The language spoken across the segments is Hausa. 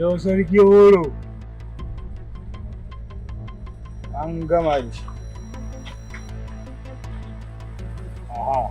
Ado sarki horo. An gama da shi. Aha.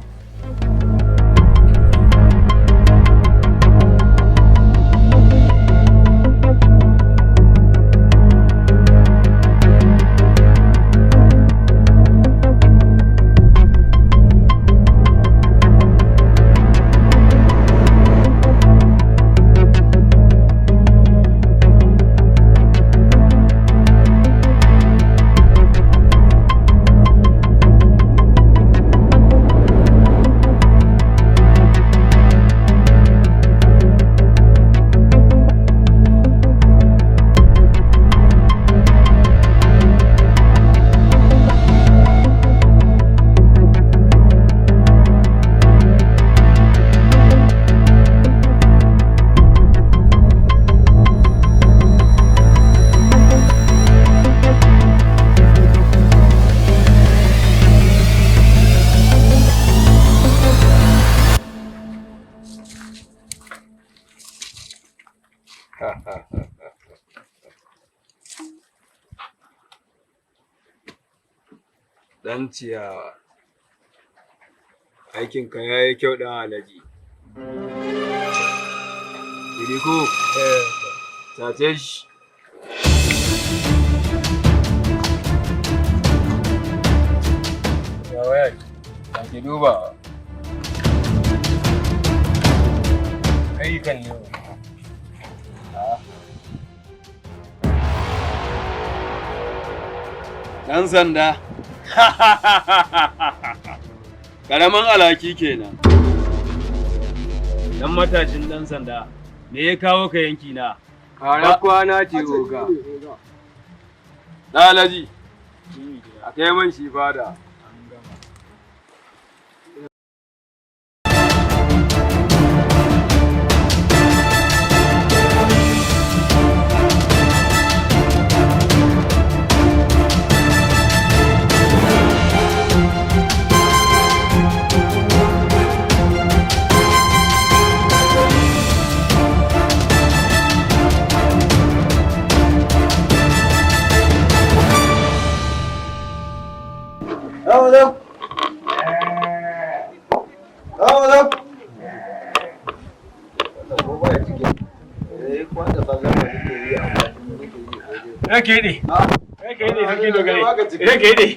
Dan ciyawa, aikinka ya yi kyau ɗan alaji. Iriko, sace shi. Ya waya, ba ki duba. Ayyukan ne. Ɗan sanda. Ƙaramin alaki kenan. Dan matashin ɗan sanda, me ya kawo ka yanki na? Kara kwana ce oga. Ɗalaji, a kai man shi fada. Rake ne. Rake ne, rake dogare. Rake ne.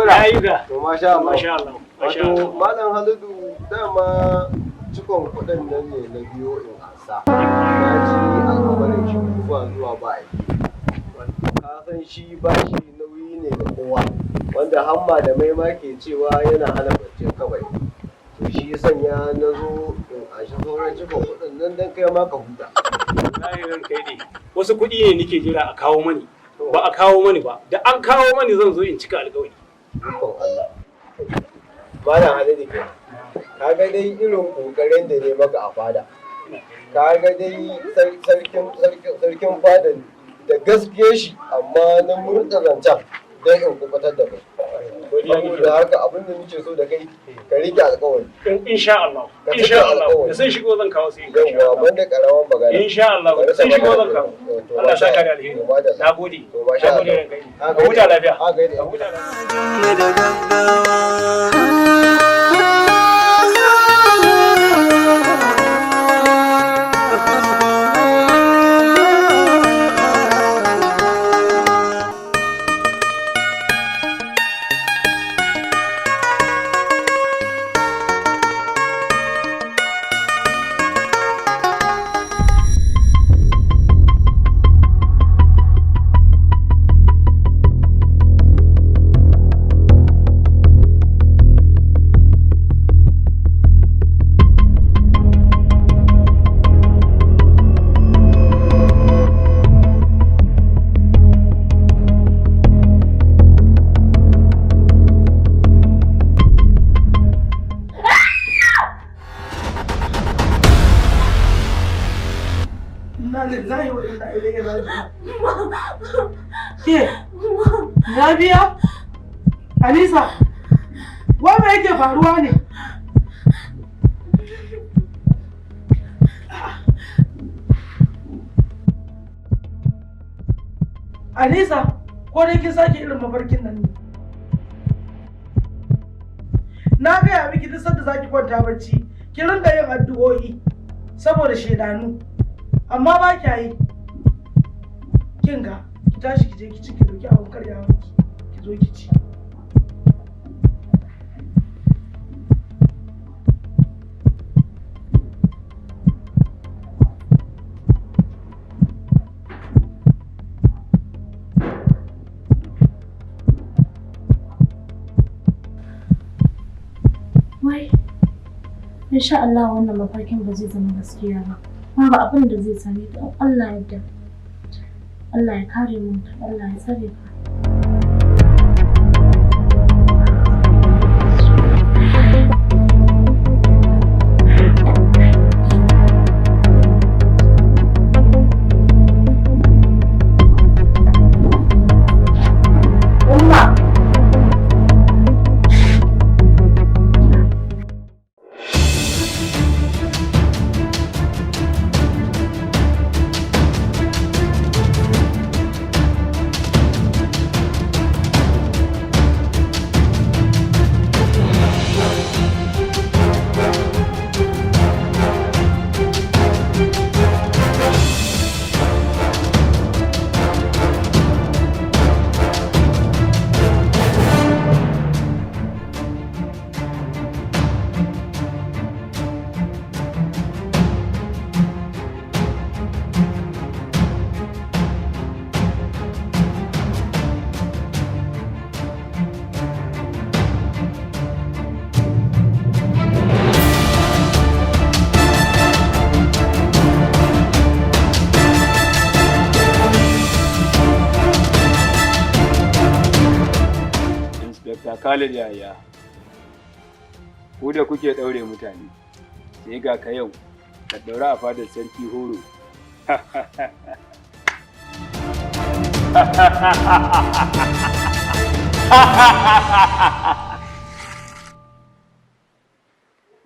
Ya ayyuka. To masha Allah. Masha Allah. Wato Malam Halidu dama cikon kuɗin nan ne na biyo in asa. Na ji al'amarin shi zuwa ba aiki. Ka san shi ba shi nauyi ne ga kowa. Wanda hamma da mai ma ke cewa yana hana baccin kawai. To shi ya sanya na zo in ashi sauran cikon kuɗin nan don kai ma ka huta. Zahirin kai ne. Wasu kuɗi ne nake jira a kawo mani. Ba a kawo mani ba. Da an kawo mani zan zo in cika alƙawari. Ikon Allah. Malam Halidu ke. Ka ga dai irin ƙoƙarin da ne maka a fada. Ka ga dai sarkin fada da gaske shi amma na murɗa zancen don in kubutar da kai. Saboda haka abin da nake so da kai ka rike alƙawari. Insha Allah. Insha Allah. Da sun shigo zan kawo sai. Yawwa banda karaman magana. Insha Allah. Da sun shigo zan kawo. Allah saka da alheri. Nagode. To masha Allah. Ka huta lafiya. Ha gaide. Ka huta lafiya. Ke, Nabiya? Alisa, wa me yake faruwa ne? Anisa, ko dai kin sake irin mafarkin nan ne? Na gaya miki duk sanda zaki kwanta bacci, ki ringa yin addu'o'i saboda shedanu. Amma ba kya yi. Kin ga, ki tashi ki je ki ci ki doki abin karyawa ki zo ki ci. Wai, insha Allah wannan mafarkin ba zai zama gaskiya ba. Babu abin da zai same ka in Allah ya yarda. Allah ya kare mu, Allah ya tsare ka. Khalid yaya, ku da kuke ɗaure mutane, sai ga ka yau ka ɗaura a fadar sarki horo.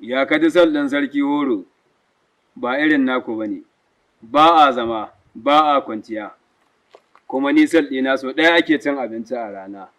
Ya ka ji sal ɗin sarki horo, ba irin naku ba ne, ba a zama, ba a kwanciya, kuma ni sal ɗina so ɗaya ake cin abinci a rana.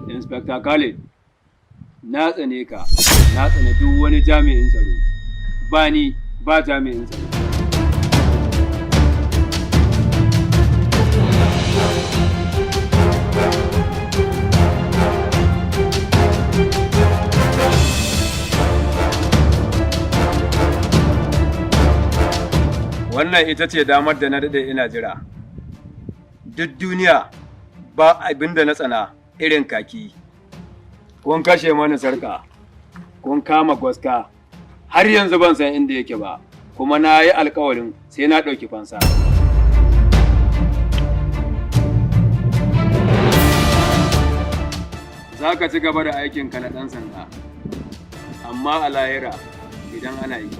Inspector Khalid, na tsane ka, na tsane duk wani jami'in tsaro, ba ni ba jami'in tsaro. Wannan ita ce damar da na daɗe ina jira. Duk duniya ba abin da na tsana irin kaki. Kun kashe mani sarka, kun kama gwaska, har yanzu ban san inda yake ba, kuma na yi alkawarin sai na ɗauki fansa. Za ka ci gaba da aikinka na ɗan sanda, amma a lahira idan ana yi.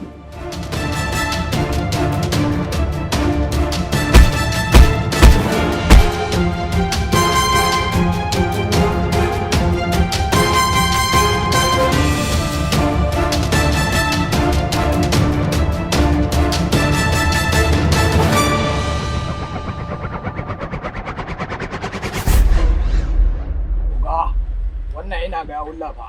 Wannan ina ga yawun lafa.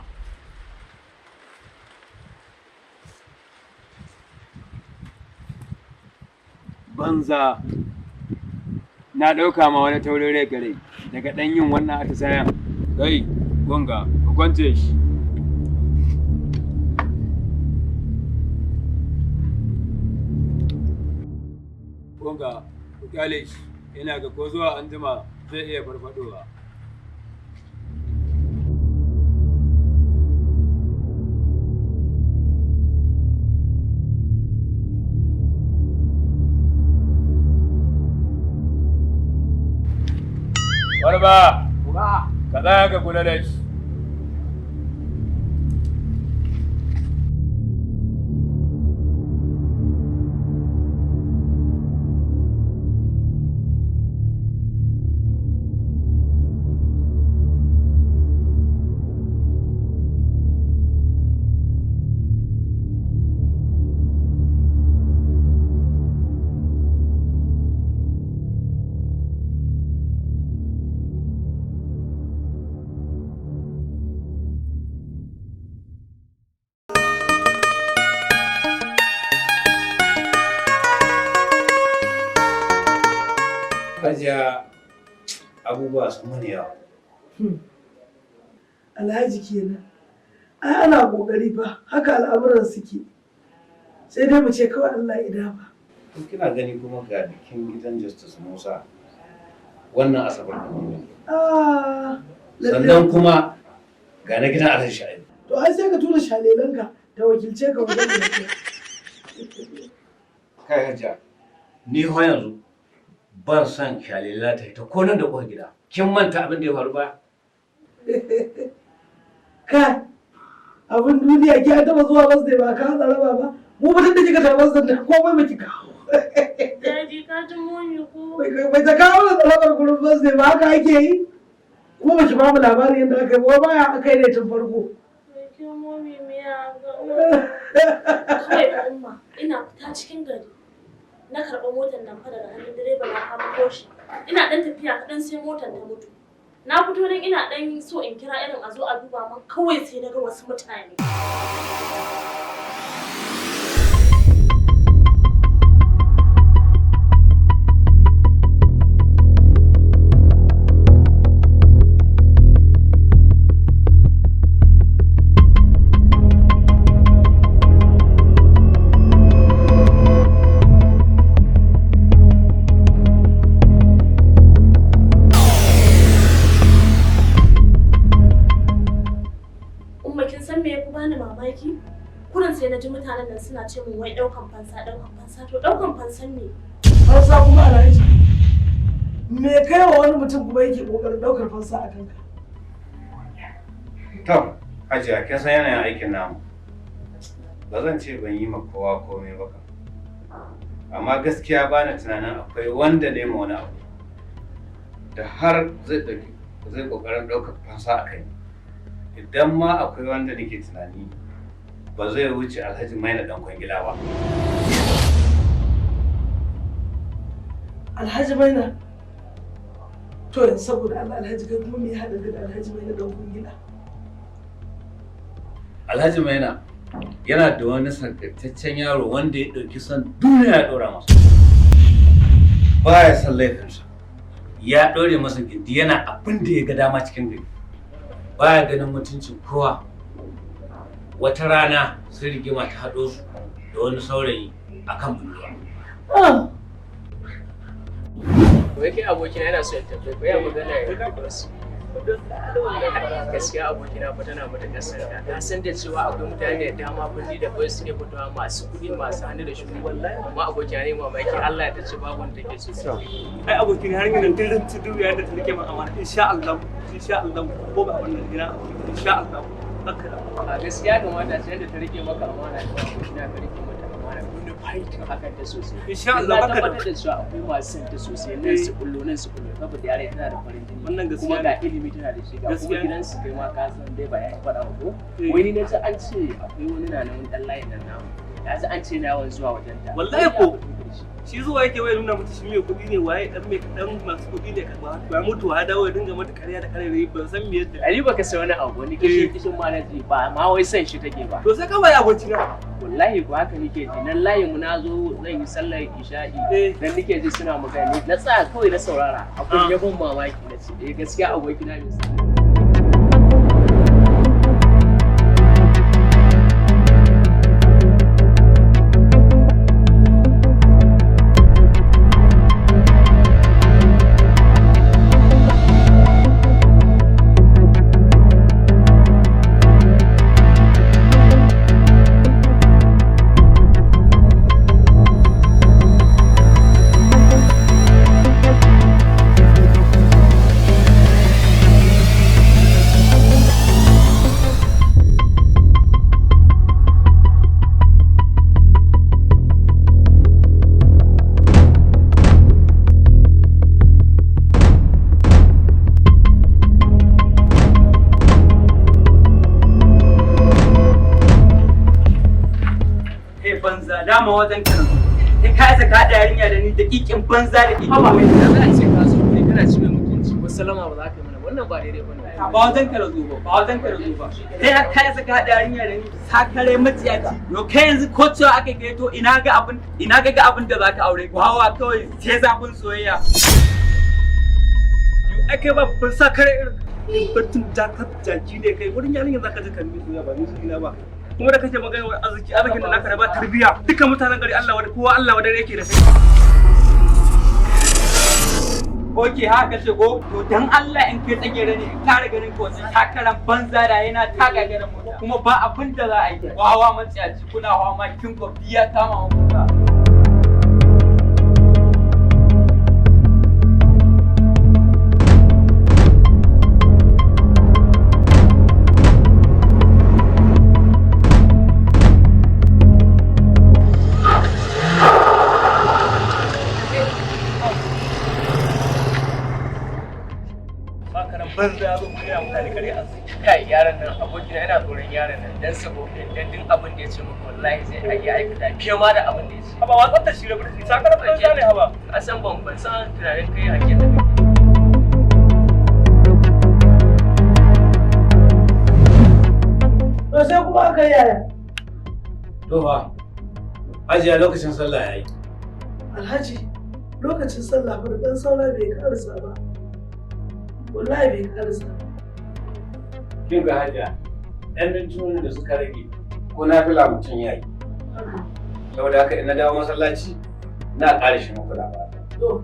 Banza, na ɗauka ma wani taurin rai gare daga ɗan yin wannan atisayen. Kai, gonga, ku kwance shi. Gonga, ku kyale shi, ina ga ko zuwa anjima zai iya farfadowa. Garba, Uga. ka tsaya ka kula da shi. Hajiya abubuwa sun mana yawa. Alhaji kenan. Ai ana kokari fa, haka al'amuran suke. Sai dai mu ce kawai Allah ya dafa. To kina gani kuma ga bikin gidan Justice Musa wannan asabar da gobe. Sannan kuma ga na gidan Alhaji Sha'ibu. To ai sai ka tura shalelanka ta wakilce ka wajen da kake. Kai Hajiya, ni ho yanzu ban san shalela ta ita ko nan da kuka gida. Kin manta abin da ya faru ba? Kai, abin duniya ki taba zuwa bas da ba ka tsaraba ba. Mu mutum da kika tarbar sanda komai baki kawo. Daji ka ji muni ko? Bai ta kawo da tsarabar gurin bas da ba haka ake yi. Kuma baki ba mu labarin yadda aka yi ba baya aka yi ne tun farko. Bai momi miya ga kawai umma ina fita cikin gari. Na karɓa motar nan fa daga hannun direba na kamo shi. Ina ɗan tafiya kaɗan sai motar ta mutu. Na fito don ina ɗan so in kira irin a zo a duba man kawai sai na ga wasu mutane. Kurin sai na ji mutanen nan suna ce min wai ɗaukan fansa to ɗaukan fansan ne. Fansa kuma Alhaji. Me kai wa wani mutum kuma yake kokarin ɗaukar fansa a kanka? To, Hajiya, kin san yanayin aikin namu. Ba zan ce ban yi ma kowa komai ba kan. Amma gaskiya ba na tunanin akwai wanda ne ma wani abu. Da har zai kokarin ɗaukar fansa a kai. Idan ma akwai wanda nake tunani ba zai wuce Alhaji Maina dan kwangila ba. Alhaji Maina? To yanzu saboda Allah Alhaji kai kuma me ya haɗa da Alhaji Maina dan kwangila? Alhaji Maina yana da wani sarkataccen yaro wanda ya ɗauki son duniya ya ɗora masa. Ba ya san laifinsa. Ya ɗore masa gindi yana abin da ya ga dama cikin gari. Ba ya ganin mutuncin kowa. Wata rana sai rigima ta haɗo su da wani saurayi a kan budurwa. Wai kai abokina yana so ya tambaye ko ya magana ya yi gaskiya abokina fa tana matuƙar sanda. Na san da cewa akwai mutane da dama birni da kawai suke fitowa masu kuɗi masu hannu da shuni wallahi amma abokina ne mamaki Allah ya tace babu wanda take so. Ai abokina har yanzu dillin tudu ya da take min amana insha Allah ko ba wannan gina insha Allah. A gaskiya kamata sai da ta rike maka amana ta abokina ka rike mata amana kun fight akan ta sosai. Insha Allah baka da cewa akwai masu ta sosai nan su kullo saboda yare tana da farin jini wannan gaskiya kuma ga ilimi tana da shi ga kuma gidan su kai ma ka san dai ba ya faɗa ba ko wani ne ta an ce akwai wani na nan dan layin nan namu ya ji an ce na yawan zuwa wajen ta wallahi ko shi zuwa yake wai nuna mata shi mai kuɗi ne waye dan masu kuɗi ne ba mutuwa ya dawo ya dinga mata ƙarya da ƙarya ban san me yadda Ali baka sai wani abu wani kishin ma na ji ba ma wai san shi take ba to sai kawai abokina wallahi ko haka nake ji nan layin mu na zo zan yi sallar isha'i dan nake ji suna magana na tsaya kawai na saurara akwai yabon mamaki na ce gaskiya abokina ne dama wajen ka sai ka isa ka da yarinya da ni da kikin banza da kikin haba mai da za a ce ka so ne kana ci mai mutunci ko salama ba za ka yi mana wannan ba daidai bane ba wajen ka zo ba wajen ka zo ba sai ka isa ka da yarinya da ni sakare maciyaci yo kai yanzu ko cewa aka kai to ina ga abin da zaka aure ko hawa kawai sai zafin soyayya yo ake ba ban sakare irin batun jaki ne kai wurin yarinya zaka je kan misu ba misu ina ba kuma da kake magana wai arzikin da naka da ba tarbiya duka mutanen gari Allah wadai kowa Allah wadai yake da kai oke haka ce go to dan Allah in kai tsagere ne in kare ganin ko sai takaran banza da yana taka ganin mota kuma ba abin da za a yi hawa mace a ci kuna hawa ma kin ko biya kama mota banza ya zo kuma yana mutane kare a kai yaron nan abokina yana tsoron yaron nan dan saboda dan din abin da ya ce muku wallahi zai ayi aikata fiye ma da abin da ya ce haba watsar da shi da burji sakarar banza ne haba a san ban san tunanin kai hakkin da To sai kuma aka yi yaya? To fa, Hajiya lokacin sallah yayi. Alhaji, lokacin sallah fa da ɗan saura bai karasa ba. Wallahi bai karasa ba. Kin ga Hajiya, ɗan mintunan da suka rage ko na fila mutum yayi. Saboda haka in na dawo masallaci, na ƙara shi muku labari. To,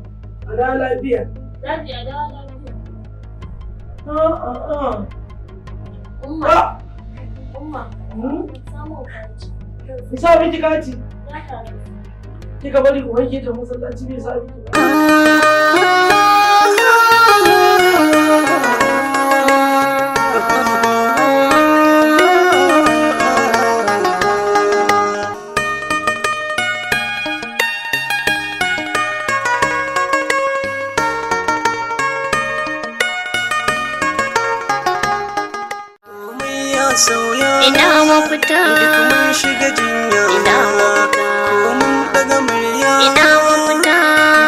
a da lafiya. Daji a dawo lafiya. Umma. Umma. Samu kati. Ki sa miki kati. Ya taru. Kika bari ku wanke ta masallaci bai sa miki ba. Ina mafita, duk mun shiga jinya. Ina mafita, ko mun daga murya. Ina mafita,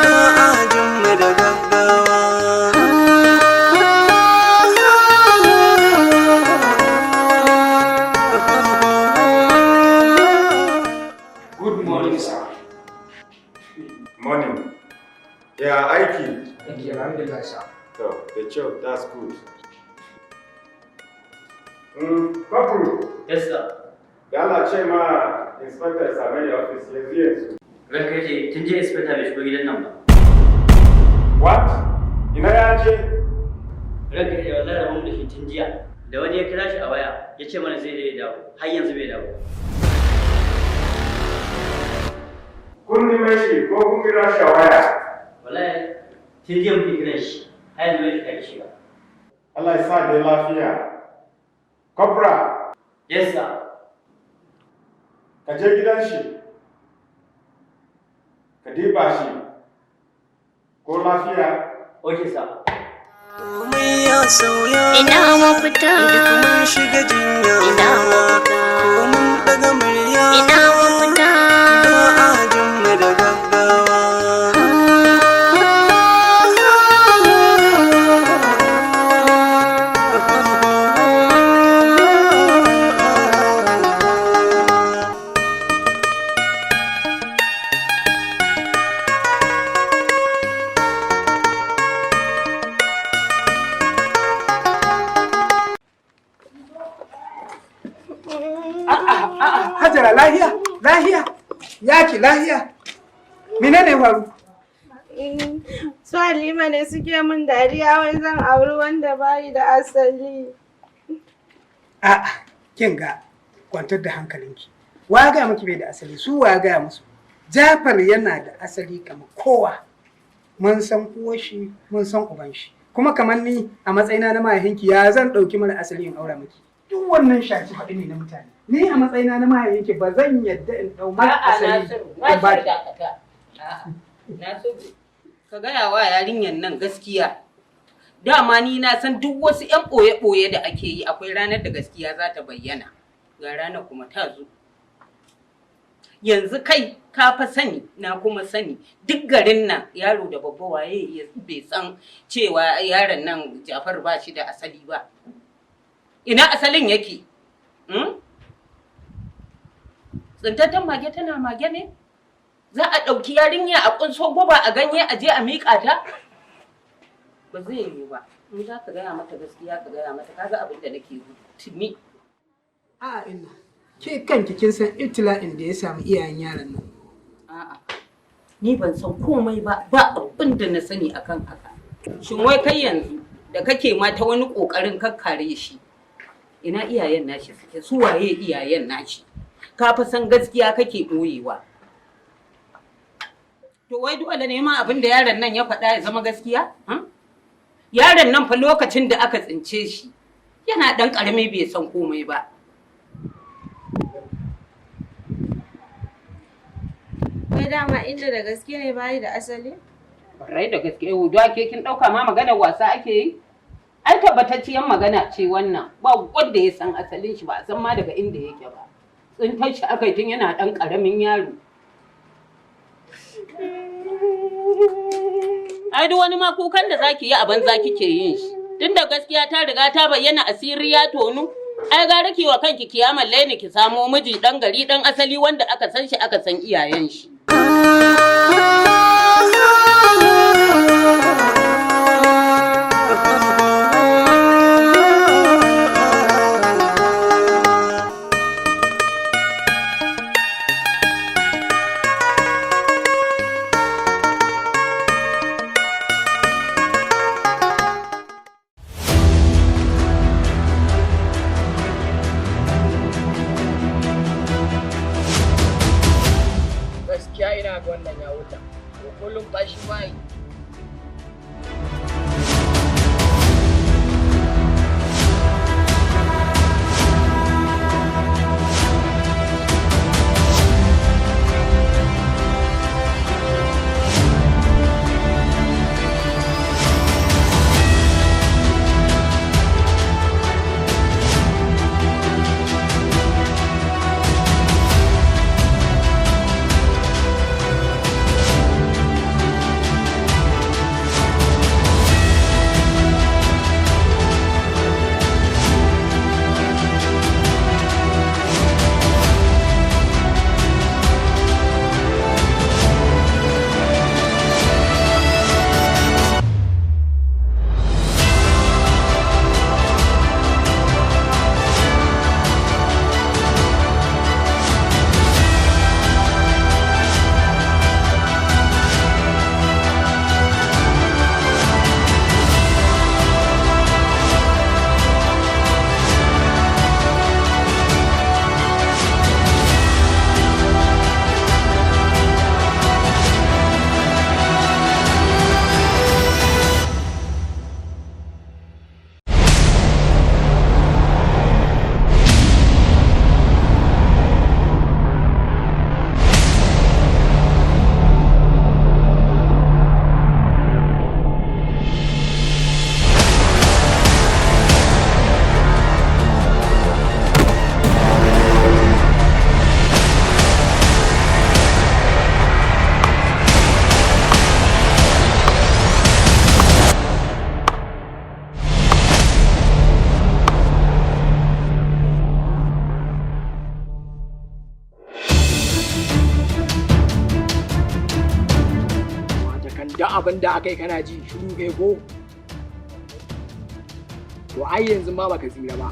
ba a jin mu da gaggawa. Good morning, sir. Morning. Yeah, aiki. Thank you, alhamdulillah, sir. So, the job, that's good. Corporal. yes sir Da Allah ce ma inspector same da office yanzu. ranka yace kin je inspector bai shigo gidan nan ba What? Ina ya je? ranka yace wallahi da mun da shi tun jiya da wani ya kira shi a waya ya ce mana zai dawo har yanzu bai dawo Kun nime shi ko kun kira shi a waya? wallahi tun jiya muke kiran shi har yanzu bai kira shi ba Allah ya sa da lafiya. Corporal, yes sir ka je gidan shi. Ka diba shi. Ko lafiya? okay sir Komai ya sauya. Ina mafita, duk mun shiga jinya. Ina mafita, ko mun daga murya. Ina mafita, ba a jin mu da gaggawa. Hajara lahiya, lahiya, yaki lahiya. Menene faru? Su Halima ne suke min dariya wai zan auri wanda bayi da asali. A'a, kin ga kwantar da hankalinki. Wa ga miki bai da asali, su wa ga musu. Jafar yana da asali kamar kowa. Mun san uwar shi, mun san uban shi. Kuma kamar ni a matsayina na mahaifinki ya zan ɗauki mara asali in aura miki. Duk wannan shafi faɗi ne na mutane. Ni a matsayina na mahaifinki ba zan yadda in ɗau mara asali in ba ki. Nasiru, ka gaya wa yarinyar nan gaskiya. Dama ni na san duk wasu 'yan ɓoye-ɓoye da ake yi akwai ranar da gaskiya za ta bayyana. Ga ranar kuma ta zo. yanzu kai ka fa sani na kuma sani duk garin nan yaro da babba waye bai san cewa yaron nan Jafar ba shi da asali ba. Ina asalin yake? Tsintattan mage tana mage ne? Za a ɗauki yarinya a ƙunso guba a ganye a je a miƙa ta? Ba zai yiwu ba. In za ka gaya mata gaskiya ka gaya mata kaga abin da nake tuni. A'a ina. Ke kanki kin san ibtila'in da ya samu iyayen yaron nan. A'a. Ni ban san komai ba abin da na sani akan haka. Shin wai kai yanzu da kake ma ta wani kokarin kakkare shi. Ina iyayen nashi suke? Su waye iyayen nashi? Ka fa san gaskiya kake boyewa. To wai dole ne ma abin da yaron nan ya faɗa ya zama gaskiya? Yaron nan fa lokacin da aka tsince shi yana ɗan ƙarami bai san komai ba. Kai dama inda da gaske ne bayi da asali? Barai da gaske hudu ake kin ɗauka ma maganar wasa ake yi? Ai tabbatacciyar magana ce wannan ba wanda ya san asalin shi ba a san ma daga inda yake ba. Tsintar shi aka yi tun yana ɗan ƙaramin yaro. Ai duk wani ma kukan da zaki yi a banza kike yin shi. Tunda gaskiya ta riga ta bayyana asiri ya tonu. Ai gara ki wa kanki kiyamar laini ki samo miji dan gari dan asali wanda aka san shi aka san iyayen shi. Wannan ya wuta, kullum bashi bai. Abin da aka yi kana ji shiru kai ko? To ai yanzu ma baka tsira ba.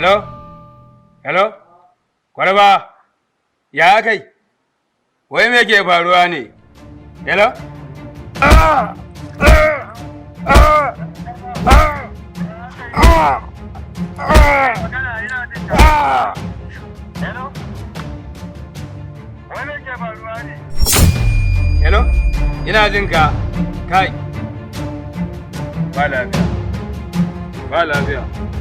Hello? Hello? Kwarba? Ya kai? Wai me ke faruwa ne? Hello? Hello? Ina jin ka. Kai. Ba lafiya. Ba lafiya.